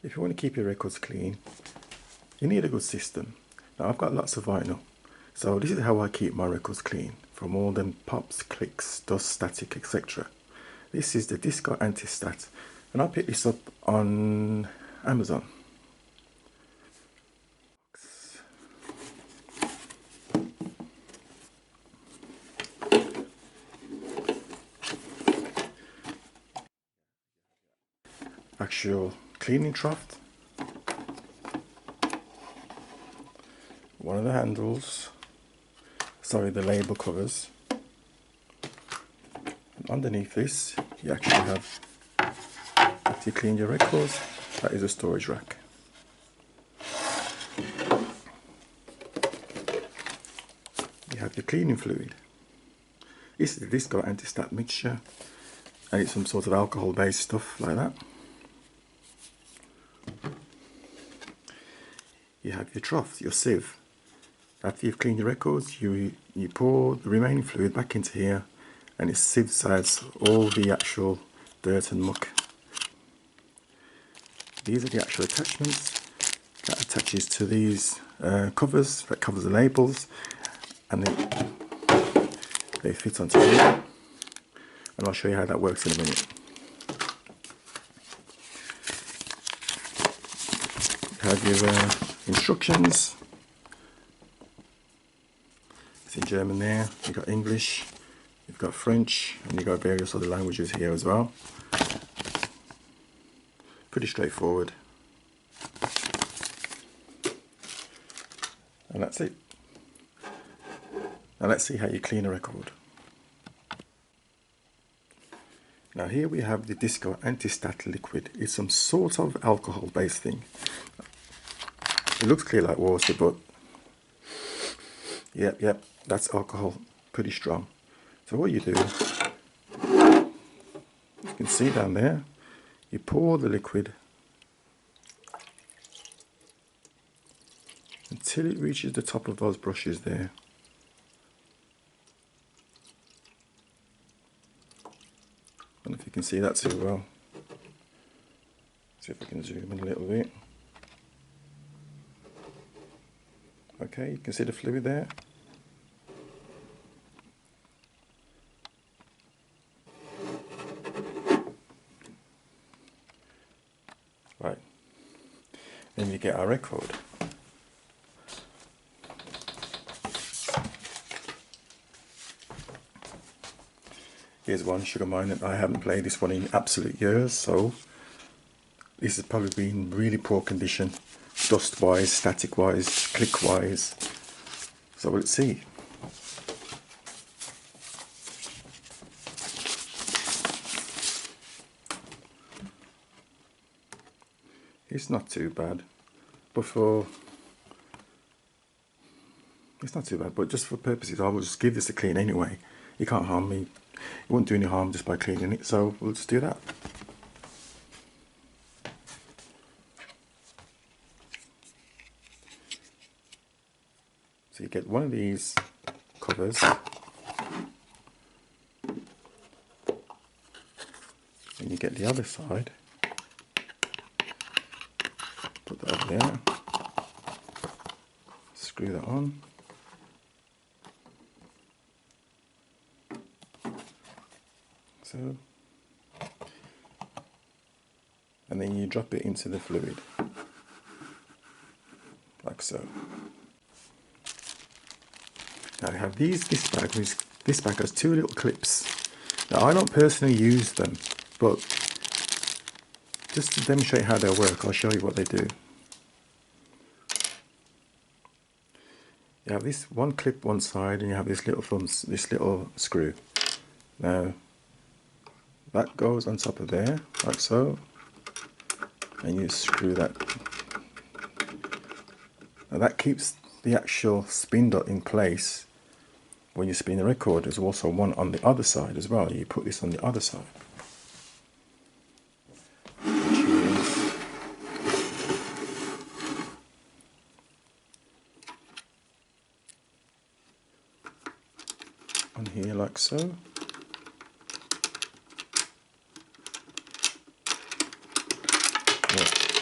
If you want to keep your records clean, you need a good system. Now I've got lots of vinyl, so this is how I keep my records clean from all them pops, clicks, dust, static, etc. This is the disco-antistat, and I picked this up on Amazon. Actual cleaning trough, one of the handles, sorry, the label covers, and underneath this you actually have, after you clean your records, that is a storage rack. You have your cleaning fluid. This is the disco-antistat mixture, and it's some sort of alcohol based stuff like that. You have your trough, your sieve. After you've cleaned your records, you pour the remaining fluid back into here, and it sieves out all the actual dirt and muck. These are the actual attachments that attaches to these covers, that covers the labels, and they fit onto here. And I'll show you how that works in a minute. You have your instructions. It's in German there. You've got English, you've got French, and you've got various other languages here as well. Pretty straightforward. And that's it. Now let's see how you clean a record. Now here we have the disco-antistat liquid. It's some sort of alcohol based thing. It looks clear like water, but yep, that's alcohol, pretty strong. So what you do, you can see down there, you pour the liquid until it reaches the top of those brushes there. I don't know if you can see that too well. See if I can zoom in a little bit. Okay, you can see the fluid there. Right, then you get our record. Here's one, Sugar Mine. I haven't played this one in absolute years, so this has probably been really poor condition, dust wise, static wise, click wise. So let's see. It's not too bad, but it's not too bad, but just for purposes, I will just give this a clean anyway. You can't harm me. It won't do any harm just by cleaning it, so we'll just do that. So you get one of these covers, and you get the other side. Put that over there. Screw that on. So, and then you drop it into the fluid, like so. Now I have this bag. This bag has two little clips. Now I don't personally use them, but just to demonstrate how they work, I'll show you what they do. You have this one clip one side, and you have this little screw. Now that goes on top of there, like so, and you screw that. Now that keeps the actual spin dot in place when you spin the record. There's also one on the other side as well. You put this on the other side, which is on here like so.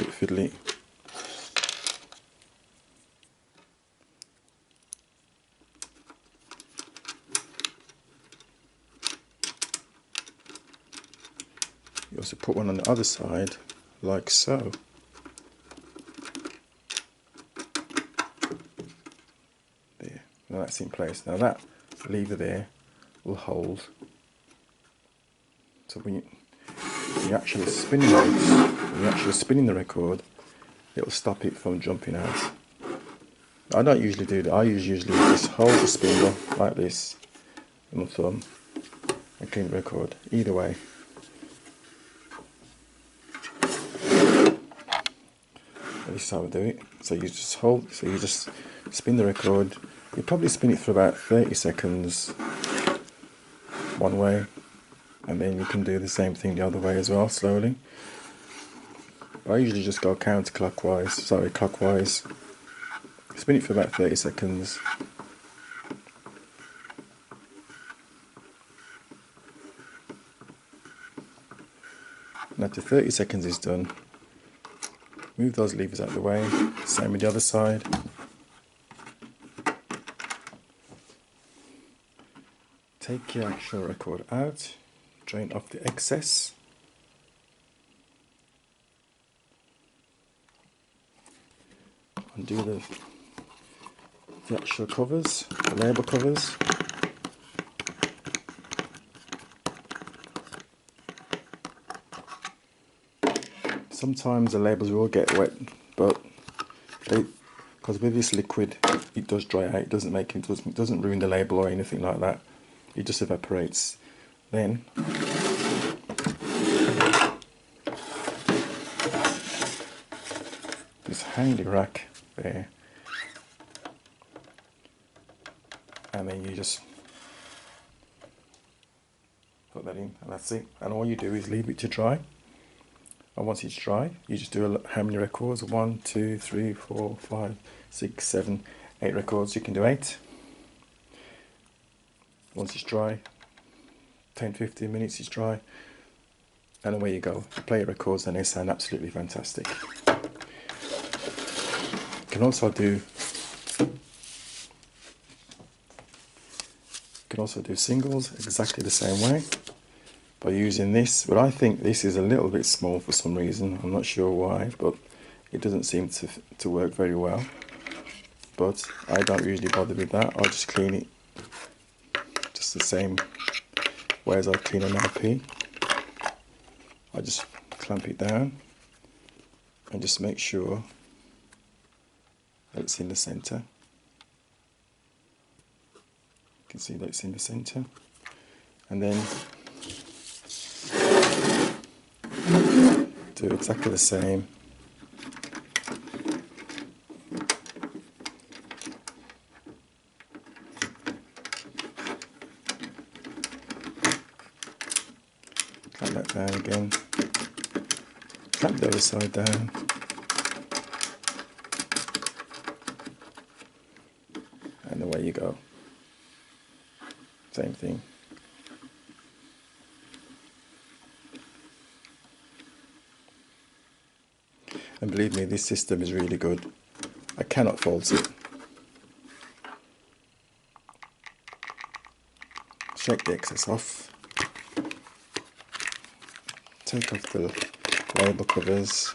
a bit fiddly. You also put one on the other side, like so. There, now that's in place. Now that lever there will hold. So when you're actually spinning the record, it will stop it from jumping out. I don't usually do that. I usually just hold the spindle like this with my thumb and clean the record. Either way. This is how I do it. So you just spin the record. You probably spin it for about 30 seconds one way, and then you can do the same thing the other way as well, slowly. I usually just go clockwise. Spin it for about 30 seconds. And after 30 seconds is done, move those levers out of the way. Same with the other side. Take your actual record out, drain off the excess. Undo the actual covers, the label covers. Sometimes the labels will get wet, but because with this liquid it does dry out. It doesn't ruin the label or anything like that. It just evaporates. Then this handy rack there, and then you just put that in, and that's it. And all you do is leave it to dry. And once it's dry, you just do how many records? 1, 2, 3, 4, 5, 6, 7, 8 records. You can do 8. Once it's dry, 10, 15 minutes it's dry, and away you go. You play your records and they sound absolutely fantastic. You can also do singles exactly the same way by using this, but I think this is a little bit small for some reason. I'm not sure why, but it doesn't seem to work very well. But I don't usually bother with that. I'll just clean it just the same way as I clean an LP. I just clamp it down and just make sure that it's in the center. You can see that it's in the center, and then do exactly the same. Clamp that down again. Clamp the other side down. And away you go. Same thing. And believe me, this system is really good. I cannot fault it. Shake the excess off. Take off the label covers.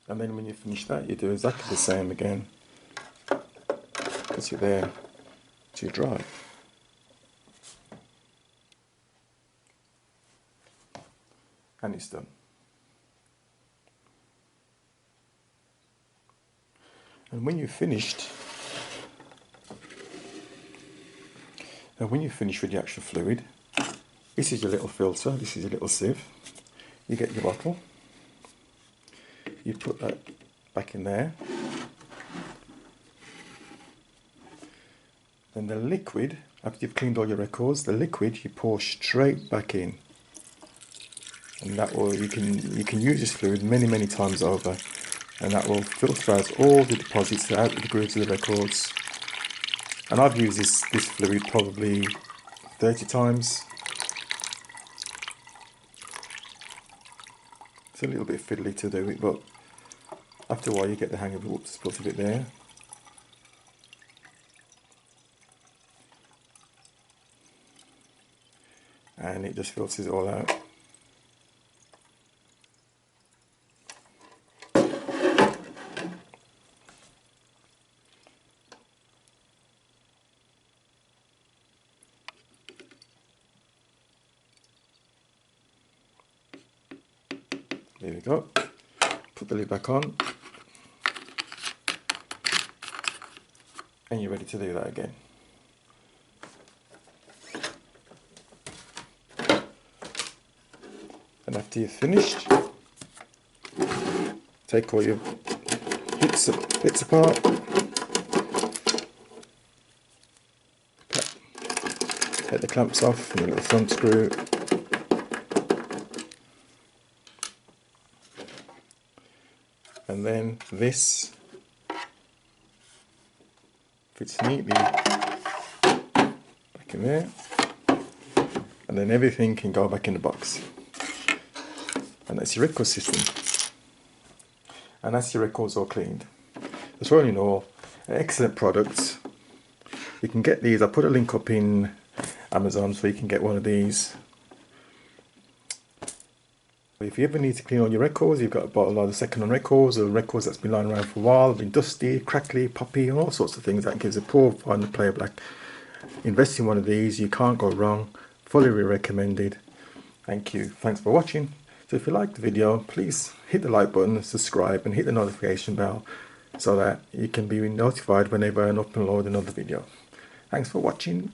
And then when you finish that, you do exactly the same again. Because you're there to dry. And it's done. And when you've finished, with the actual fluid, this is your little filter, this is your little sieve. You get your bottle, you put that back in there, then the liquid, after you've cleaned all your records, the liquid you pour straight back in. And that will, you can use this fluid many times over, and that will filter out all the deposits out of the grooves of the records. And I've used this fluid probably 30 times. It's a little bit fiddly to do it, but after a while you get the hang of it. Whoops, put a bit there. And it just filters it all out. There we go. Put the lid back on. And you're ready to do that again. And after you've finished, take all your bits apart. Take the clamps off and the little front screw. And then this fits neatly back in there, and then everything can go back in the box. And that's your record system, and that's your records all cleaned. So all in all, excellent products. You can get these. I'll put a link up in Amazon so you can get one of these. If you ever need to clean all your records, you've got a lot of second-hand records or records that's been lying around for a while, been dusty, crackly, poppy, and all sorts of things, that gives a poor final player black. Invest in one of these, you can't go wrong. Fully recommended. Thank you. Thanks for watching. So if you liked the video, please hit the like button, subscribe, and hit the notification bell so that you can be notified whenever I upload another video. Thanks for watching.